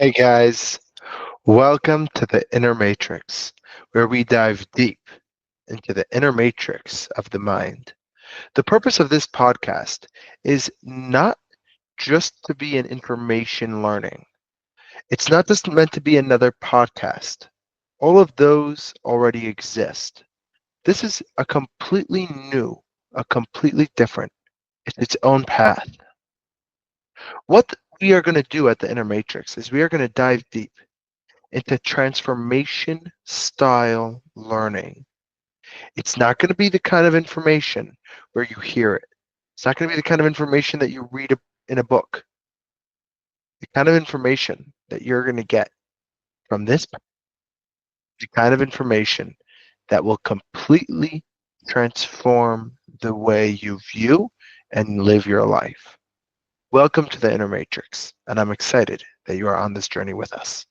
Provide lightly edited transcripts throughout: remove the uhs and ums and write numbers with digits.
Hey guys, welcome to the Inner Matrix, where we dive deep into the inner matrix of the mind. The purpose of this podcast is not just to be an information learning. It's not just meant to be another podcast. All of those already exist. This is a completely new, a completely different, it's its own path. What we are going to do at the Inner Matrix is we are going to dive deep into transformation style learning. It's not going to be the kind of information where you hear it. It's not going to be the kind of information that you read in a book. The kind of information that you're going to get from this, the kind of information that will completely transform the way you view and live your life. Welcome to the Inner Matrix, and I'm excited that you are on this journey with us.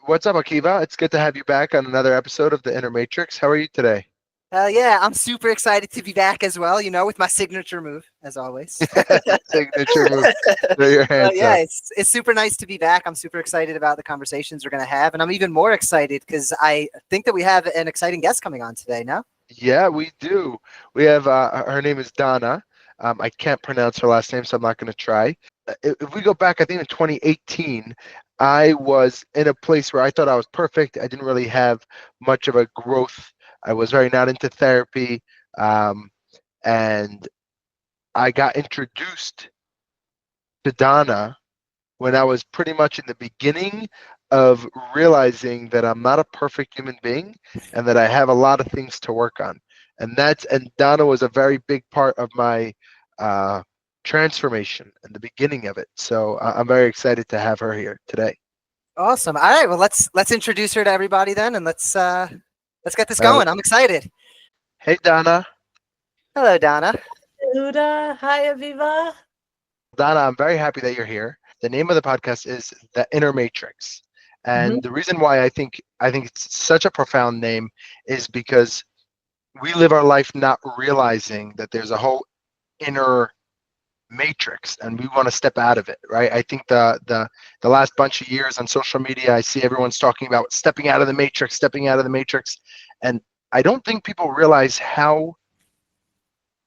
What's up, Akiva? It's good to have you back on another episode of the Inner Matrix. How are you today? Hell yeah, I'm super excited to be back as well, with my signature move, as always. Signature move. Throw your hands Yeah, up. it's super nice to be back. I'm super excited about the conversations we're going to have. And I'm even more excited because I think that we have an exciting guest coming on today, no? Yeah, we do. We have, her name is Donna. I can't pronounce her last name, so I'm not going to try. If we go back, I think in 2018, I was in a place where I thought I was perfect. I didn't really have much of a growth. I was very not into therapy. And I got introduced to Donna when I was pretty much in the beginning of realizing that I'm not a perfect human being and that I have a lot of things to work on. And Donna was a very big part of my transformation and the beginning of it. So I'm very excited to have her here today. Awesome. All right, well let's introduce her to everybody then, and let's get this Uh, going. I'm excited. hey Donna. Hello, Donna. Uda, hi Aviva. Donna, I'm very happy that you're here. The name of the podcast is The Inner Matrix. Mhm. And the reason why I think it's such a profound name is because we live our life not realizing that there's a whole inner matrix and we want to step out of it, right? I think the last bunch of years on social media I see everyone's talking about stepping out of the matrix, stepping out of the matrix, and I don't think people realize how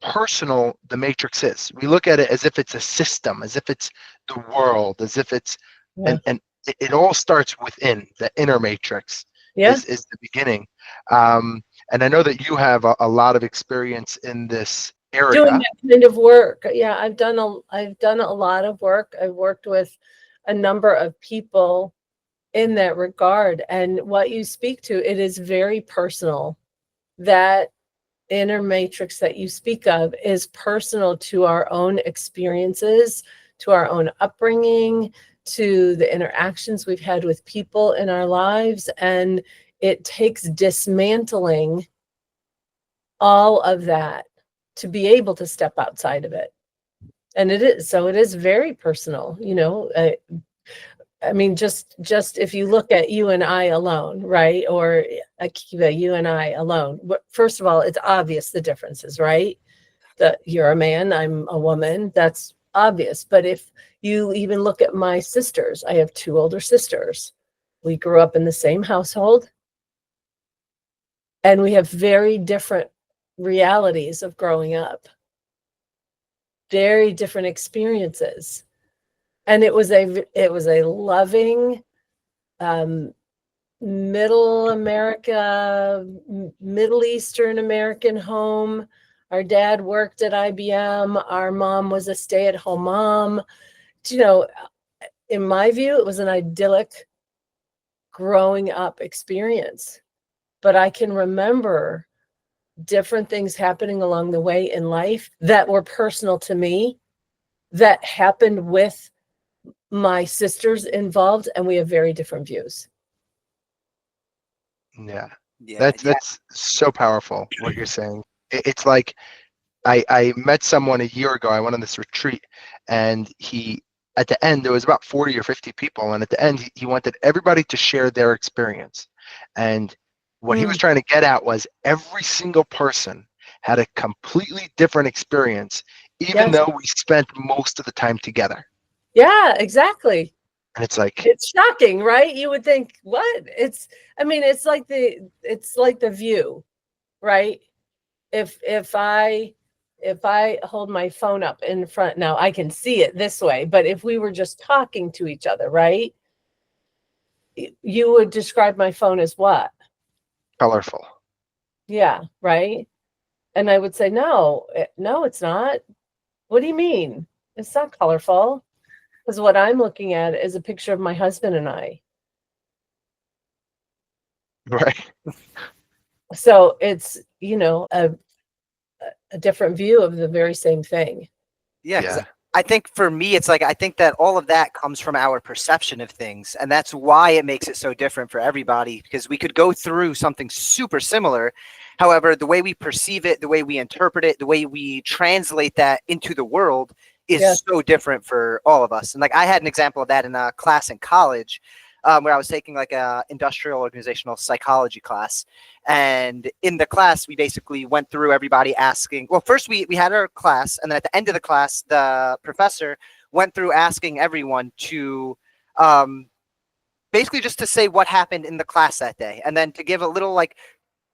personal the matrix is. We look at it as if it's a system, as if it's the world, as if it's Yeah. and it all starts within the inner matrix Yeah. is the beginning. And I know that you have a lot of experience in this Doing area. that kind of work. Yeah, I've done a lot of work. I've worked with a number of people in that regard. And what you speak to, it is very personal. That inner matrix that you speak of is personal to our own experiences, to our own upbringing, to the interactions we've had with people in our lives. And it takes dismantling all of that to be able to step outside of it. And it is very personal, I mean, just if you look at you and I alone, right? Or Akiva, you and I alone. First of all, it's obvious the differences, right? That you're a man, I'm a woman. That's obvious. But if you even look at my sisters, I have two older sisters. We grew up in the same household, and we have very different realities of growing up, very different experiences. And it was a loving, middle America, Middle Eastern American home. Our dad worked at IBM. Our mom was a stay-at-home mom. In my view, it was an idyllic growing up experience. But I can remember different things happening along the way in life that were personal to me, that happened with my sisters involved, and we have very different views. Yeah, Yeah, that's so powerful what you're saying. It's like I met someone a year ago. I went on this retreat, and he at the end there was about 40 or 50 people, and at the end he wanted everybody to share their experience. And what he was trying to get at was every single person had a completely different experience, even Yes. though we spent most of the time together. Yeah, exactly. And it's like, It's shocking, right? You would think, what? I mean, it's like the view, right? If I hold my phone up in front, now I can see it this way, but if we were just talking to each other, right? You would describe my phone as what? colorful. Yeah, right. And I would say, no, no, it's not. What do you mean? It's not colorful. Because what I'm looking at is a picture of my husband and I. Right. So it's, a different view of the very same thing. Yeah, because Yeah. I think for me, it's like I think that all of that comes from our perception of things, and that's why it makes it so different for everybody. Because we could go through something super similar, however, the way we perceive it, the way we interpret it, the way we translate that into the world is Yes. so different for all of us. And like I had an example of that in a class in college, where I was taking like a industrial organizational psychology class. And in the class, we basically went through everybody asking. Well, first we had our class, and then at the end of the class, the professor went through asking everyone to basically just to say what happened in the class that day, and then to give a little like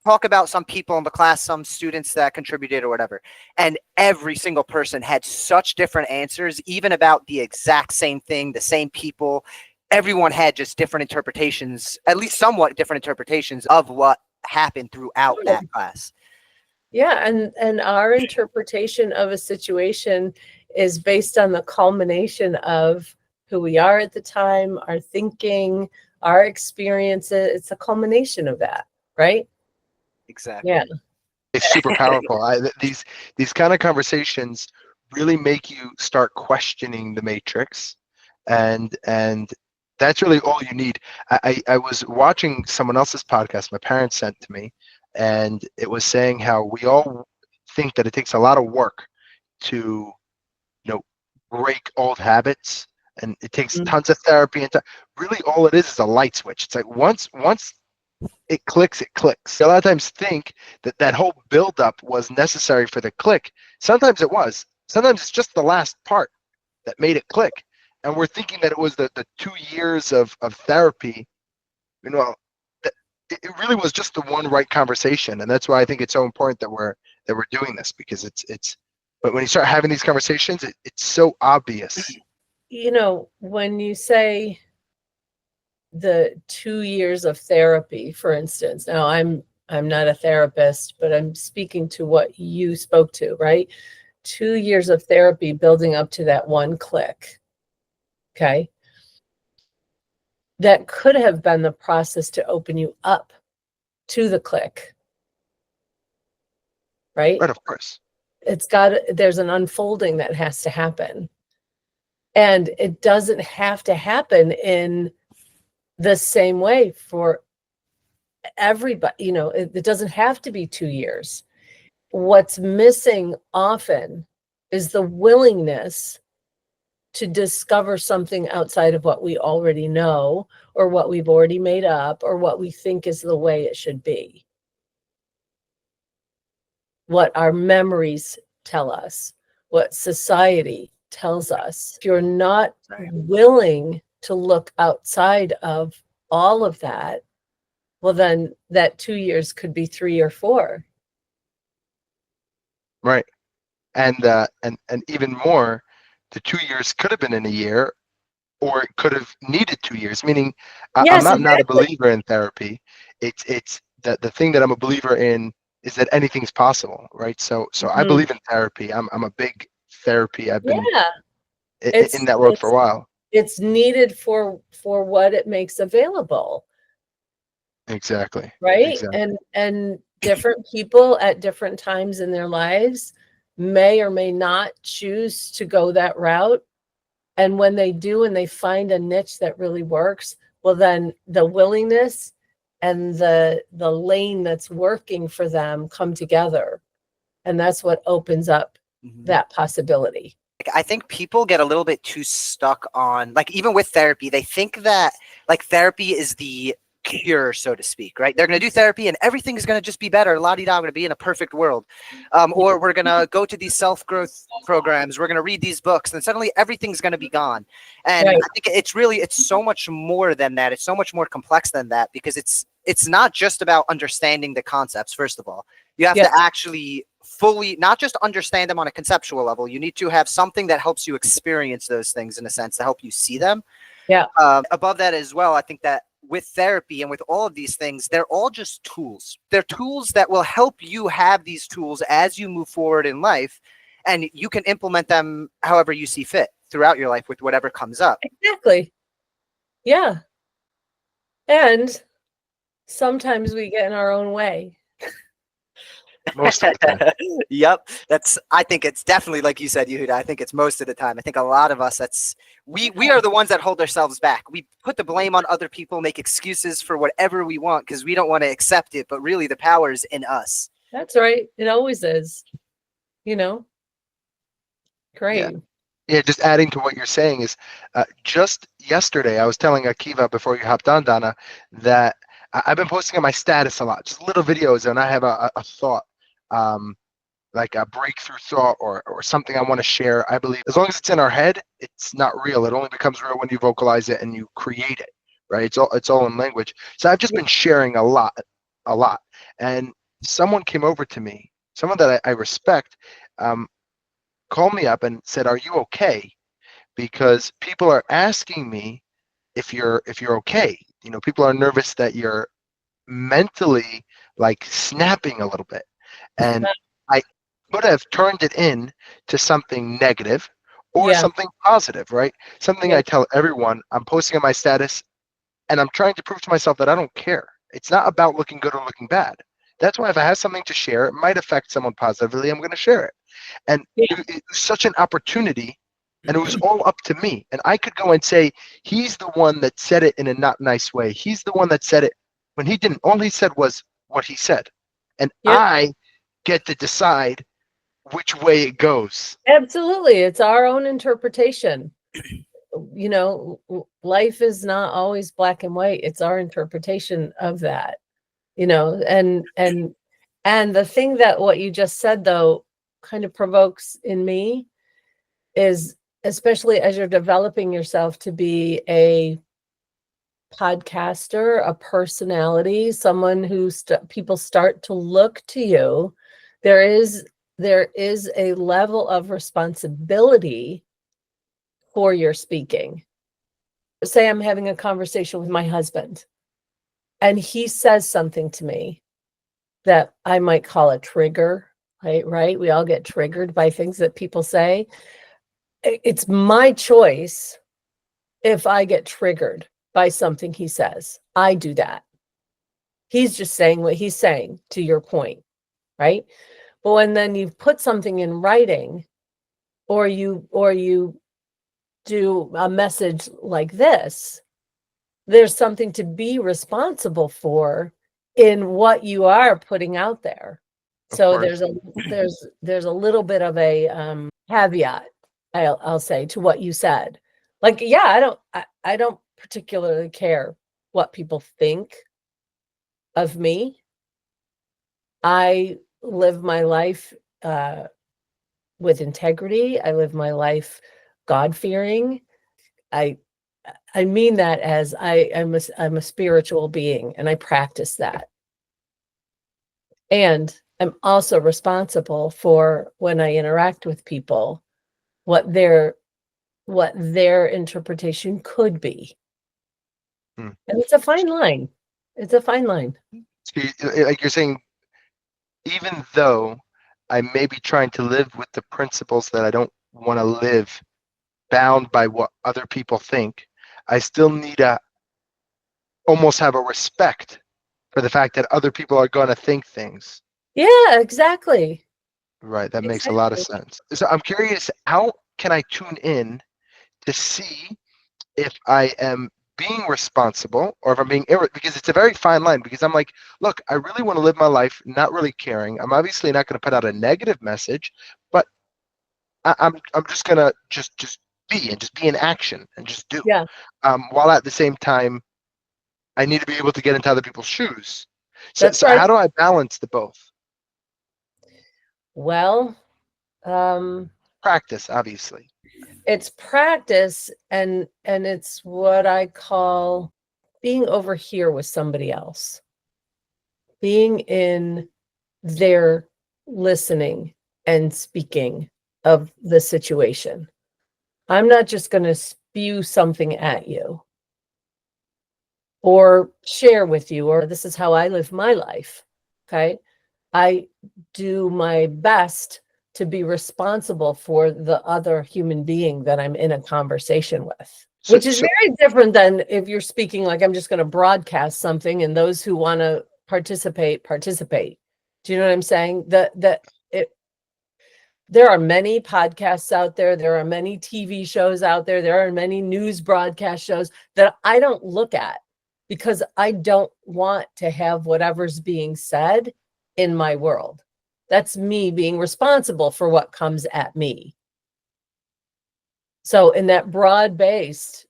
talk about some people in the class, some students that contributed or whatever. And every single person had such different answers, even about the exact same thing, the same people. Everyone had just different interpretations, at least somewhat different interpretations of what happened throughout that class. Yeah, and our interpretation of a situation is based on the culmination of who we are at the time, our thinking, our experiences. It's a culmination of that, right? Exactly. Yeah. It's super powerful. These kind of conversations really make you start questioning the matrix, and that's really all you need. I was watching someone else's podcast my parents sent to me, and it was saying how we all think that it takes a lot of work to, break old habits, and it takes Mm. tons of therapy, and really all it is a light switch. It's like once it clicks, it clicks. A lot of times think that that whole buildup was necessary for the click. Sometimes it was. Sometimes it's just the last part that made it click. And we're thinking that it was the 2 years of therapy. That it really was just the one right conversation. And that's why I think it's so important that we're doing this, because it's but when you start having these conversations, it's so obvious. When you say the 2 years of therapy, for instance, now I'm not a therapist, but I'm speaking to what you spoke to, right? 2 years of therapy building up to that one click. Okay. That could have been the process to open you up to the click, right? Right, of course. There's an unfolding that has to happen. And it doesn't have to happen in the same way for everybody. It doesn't have to be 2 years. What's missing often is the willingness to discover something outside of what we already know, or what we've already made up, or what we think is the way it should be. What our memories tell us, what society tells us. If you're not willing to look outside of all of that, well, then that 2 years could be 3 or 4. Right. And even more, the 2 years could have been in a year, or it could have needed 2 years. Meaning, I'm Yes, not a exactly. believer in therapy. It's the thing that I'm a believer in is that anything's possible, right? So I Mhm. believe in therapy. I'm a big therapy. I've been Yeah, in it's that world for a while. it's needed for what it makes available, Exactly. right? Exactly. And different people at different times in their lives may or may not choose to go that route. And when they do, and they find a niche that really works, well, then the willingness and the lane that's working for them come together. And that's what opens up that possibility. I think people get a little bit too stuck on, like, even with therapy, they think that like therapy is the cure, so to speak, right? They're going to do therapy and everything is going to just be better. La-di-da, I'm going to be in a perfect world. Or we're going to go to these self-growth programs. We're going to read these books and suddenly everything's going to be gone. And Right. I think it's so much more than that. It's so much more complex than that, because it's not just about understanding the concepts. First of all, you have Yeah. to actually fully, not just understand them on a conceptual level. You need to have something that helps you experience those things, in a sense, to help you see them. Yeah. Above that as well, I think that with therapy and with all of these things, they're all just tools. They're tools that will help you have these tools as you move forward in life, and you can implement them however you see fit throughout your life with whatever comes up. Exactly. Yeah. And sometimes we get in our own way. Most of the time. Yep. I think it's definitely, like you said, Yehuda, I think it's most of the time. I think a lot of us, we are the ones that hold ourselves back. We put the blame on other people, make excuses for whatever we want because we don't want to accept it, but really the power is in us. That's right. It always is. Great. Yeah, just adding to what you're saying is, just yesterday I was telling Akiva before you hopped on, Donna, that I've been posting on my status a lot, just little videos, and I have a thought, like a breakthrough thought or something I want to share. I believe as long as it's in our head, it's not real. It only becomes real when you vocalize it and you create it, right? It's all in language. So I've just been sharing a lot, and someone came over to me, someone that I respect. Called me up and said, "Are you okay?" Because people are asking me if you're okay. People are nervous that you're mentally like snapping a little bit, and I could have turned it in to something negative or Yeah. something positive, right? Something Yeah. I tell everyone. I'm posting on my status, and I'm trying to prove to myself that I don't care. It's not about looking good or looking bad. That's why if I have something to share, it might affect someone positively. I'm going to share it. And Yeah. it was such an opportunity, and it was all up to me. And I could go and say, he's the one that said it in a not nice way. He's the one that said it when he didn't. All he said was what he said. And Yep. I get to decide which way it goes. Absolutely. It's our own interpretation. Life is not always black and white. It's our interpretation of that. And the thing that what you just said though kind of provokes in me is, especially as you're developing yourself to be a podcaster, a personality, someone who people start to look to you, there is a level of responsibility for your speaking. Say I'm having a conversation with my husband and he says something to me that I might call a trigger, right? We all get triggered by things that people say. It's my choice if I get triggered by something he says. I do that. He's just saying what he's saying, to your point, right? But when then you put something in writing, or you do a message like this, there's something to be responsible for in what you are putting out there. Of So course. there's a little bit of a caveat, I'll say, to what you said. Like, yeah, I don't particularly care what people think of me. I live my life with integrity. I live my life God-fearing. I mean that as I'm a spiritual being, and I practice that. And I'm also responsible for, when I interact with people, what their interpretation could be. And it's a fine line. It's a fine line. Like you're saying, even though I may be trying to live with the principles that I don't want to live, bound by what other people think, I still need to almost have a respect for the fact that other people are going to think things. Yeah, exactly. Right. That makes a lot of sense. So I'm curious, how can I tune in to see if I am being responsible or if I'm being because it's a very fine line, because I'm like, look, I really want to live my life not really caring. I'm obviously not going to put out a negative message, but I'm just gonna just be and just be in action and just do. Yeah. While at the same time I need to be able to get into other people's shoes. So, That's so right. how do I balance the both? Well, Practice, obviously. it's practice, and it's what I call being over here with somebody else, being in their listening and speaking of the situation. I'm not just going to spew something at you or share with you, or this is how I live my life. Okay. I do my best to be responsible for the other human being that I'm in a conversation with, So, which is so very different than if you're speaking like I'm just going to broadcast something and those who want to participate. Do you know what I'm saying? There are many podcasts out there. There are many TV shows out there. There are many news broadcast shows that I don't look at because I don't want to have whatever's being said in my world. That's me being responsible for what comes at me. So in that broad-based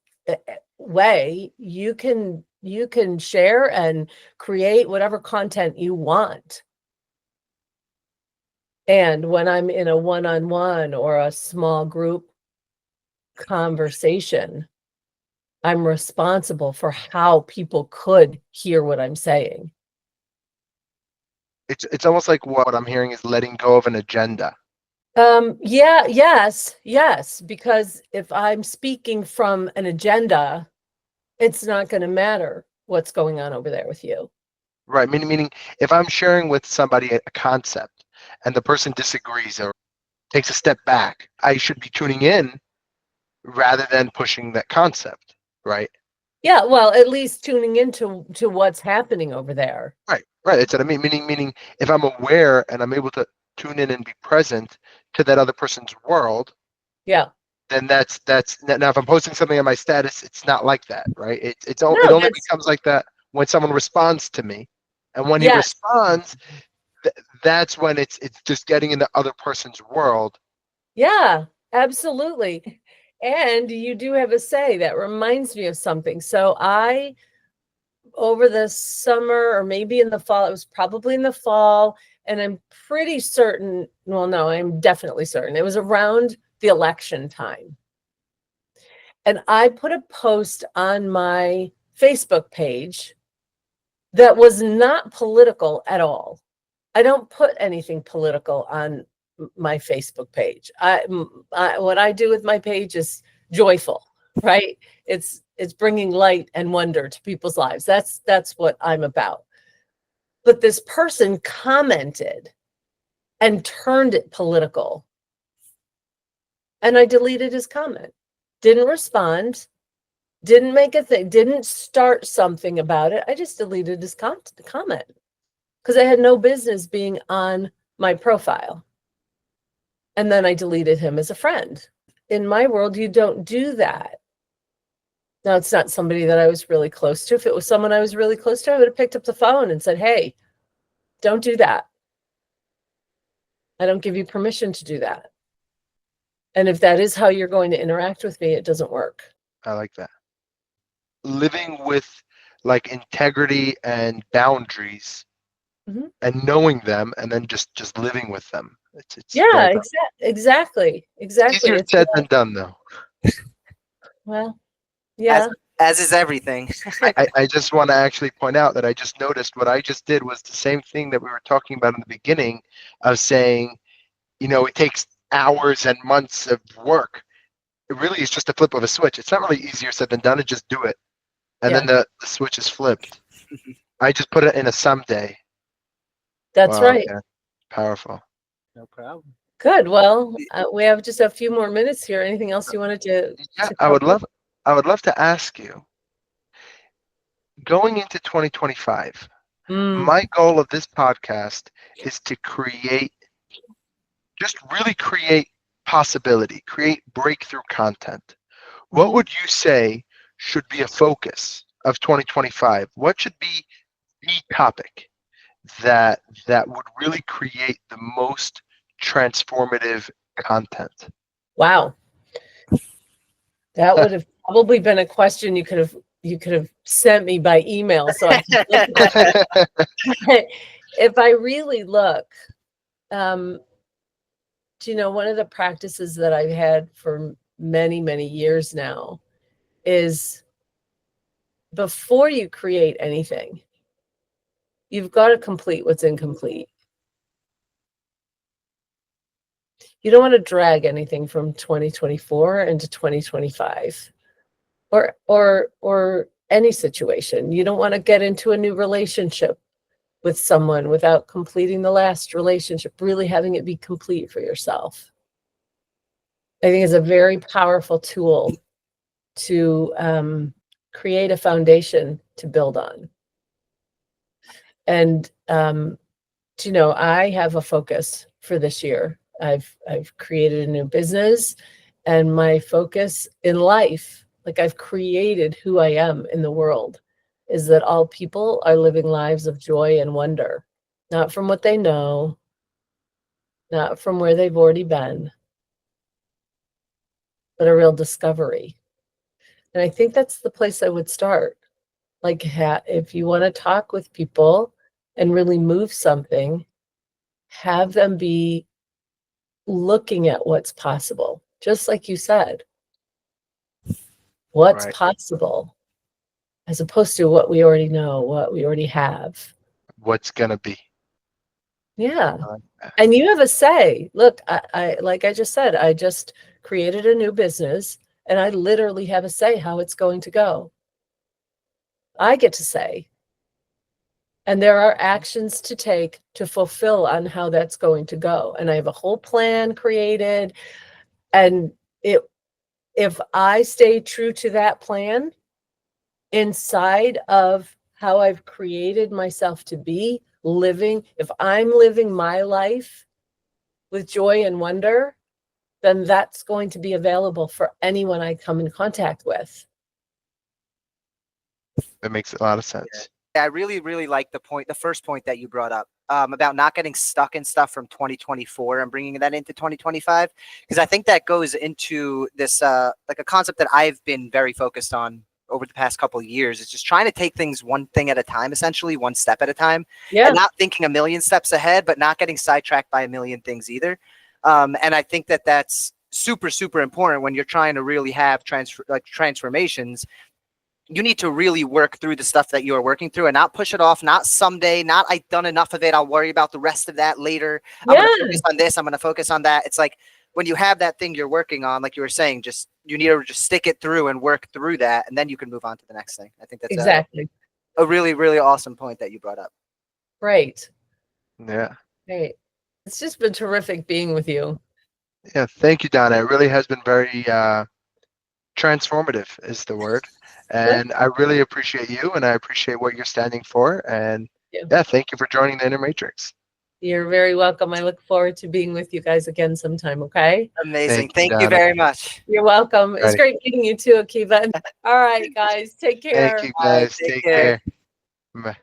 way, you can share and create whatever content you want. And when I'm in a one-on-one or a small group conversation, I'm responsible for how people could hear what I'm saying. it's almost like what I'm hearing is letting go of an agenda. Yes, because if I'm speaking from an agenda, it's not going to matter what's going on over there with you. Right. Meaning if I'm sharing with somebody a concept and the person disagrees or takes a step back, I should be tuning in rather than pushing that concept. Right. Yeah, well, at least tuning into what's happening over there. Right. Right. That's what I mean. Meaning if I'm aware and I'm able to tune in and be present to that other person's world, Yeah. then that's now if I'm posting something on my status, it's not like that, right? It No, only that's becomes like that when someone responds to me, and when he yes. responds, that's when it's just getting in the other person's world. Yeah, absolutely. And you do have a say that reminds me of something. So over the summer or maybe in the fall, it was probably in the fall, and I'm pretty certain, well, no, I'm definitely certain it was around the election time. And I put a post on my Facebook page that was not political at all. I don't put anything political on my Facebook page. What I do with my page is joyful, right? It's bringing light and wonder to people's lives. That's what I'm about. But this person commented and turned it political, and I deleted his comment. Didn't respond. Didn't make a thing. Didn't start something about it. I just deleted his comment because I had no business being on my profile. And then I deleted him as a friend. In my world, you don't do that. Now, it's not somebody that I was really close to. If it was someone I was really close to, I would have picked up the phone and said, hey, don't do that. I don't give you permission to do that. And if that is how you're going to interact with me, it doesn't work. I like that. Living with like integrity and boundaries, and knowing them, and then just living with them. It's very Yeah, exactly. easier It's said than done, though. well, As yeah. as is everything. I just want to actually point out that I just noticed what I just did was the same thing that we were talking about in the beginning of saying, it takes hours and months of work. It really is just a flip of a switch. It's not really easier said than done to just do it. And then Yeah. the switch is flipped. I just put it in a someday. That's Wow, right. yeah, powerful. No problem. Good. Well, we have just a few more minutes here. Anything else you wanted Yeah, to I would cover? love to ask you, going into 2025, Mm, my goal of this podcast is to just really create possibility, create breakthrough content. What mhm. would you say should be a focus of 2025? What should be the topic that would really create the most transformative content? Wow. That would have probably been a question you could have you could have sent me by email so I could look at it. If I really look, do you know, one of the practices that I've had for many, many years now is before you create anything, you've got to complete what's incomplete. You don't want to drag anything from 2024 into 2025 or any situation. You don't want to get into a new relationship with someone without completing the last relationship, really having it be complete for yourself. I think it's a very powerful tool to create a foundation to build on. And you know, I have a focus for this year. I've created a new business, and my focus in life, like I've created who I am in the world, is that all people are living lives of joy and wonder, not from what they know, not from where they've already been, but a real discovery. And I think that's the place I would start. Like, if you want to talk with people and really move something, have them be looking at what's possible, just like you said. What's Right. possible, as opposed to what we already know, what we already have. What's gonna be? Yeah. I like that. And you have a say. Look, I like I just said, I just created a new business, and I literally have a say how it's going to go. I get to say. And there are actions to take to fulfill on how that's going to go. And I have a whole plan created. And if I stay true to that plan inside of how I've created myself to be living, if I'm living my life with joy and wonder, then that's going to be available for anyone I come in contact with. That makes a lot of sense. I really, really like the first point that you brought up about not getting stuck in stuff from 2024 and bringing that into 2025, because I think that goes into this like a concept that I've been very focused on over the past couple of years. Is just trying to take things one thing at a time, essentially one step at a time, and not thinking a million steps ahead, but not getting sidetracked by a million things either. And I think that that's super, super important when you're trying to really have transformations. You need to really work through the stuff that you're working through and not push it off, not someday, not I've done enough of it, I'll worry about the rest of that later. I'm going to focus on this, I'm going to focus on that. It's like when you have that thing you're working on, like you were saying, just you need to just stick it through and work through that, and then you can move on to the next thing. I think that's exactly a really, really awesome point that you brought up. Right. Yeah. Right. It's just been terrific being with you. Yeah. Thank you, Donna. It really has been very transformative is the word. And I really appreciate you, and I appreciate what you're standing for. And yeah, thank you for joining the Inner Matrix. You're very welcome. I look forward to being with you guys again sometime, okay? Amazing. Thank you very much. You're welcome. It's great meeting you too, Akiva. All right, guys. Take care. Thank you, guys. Take care. Bye.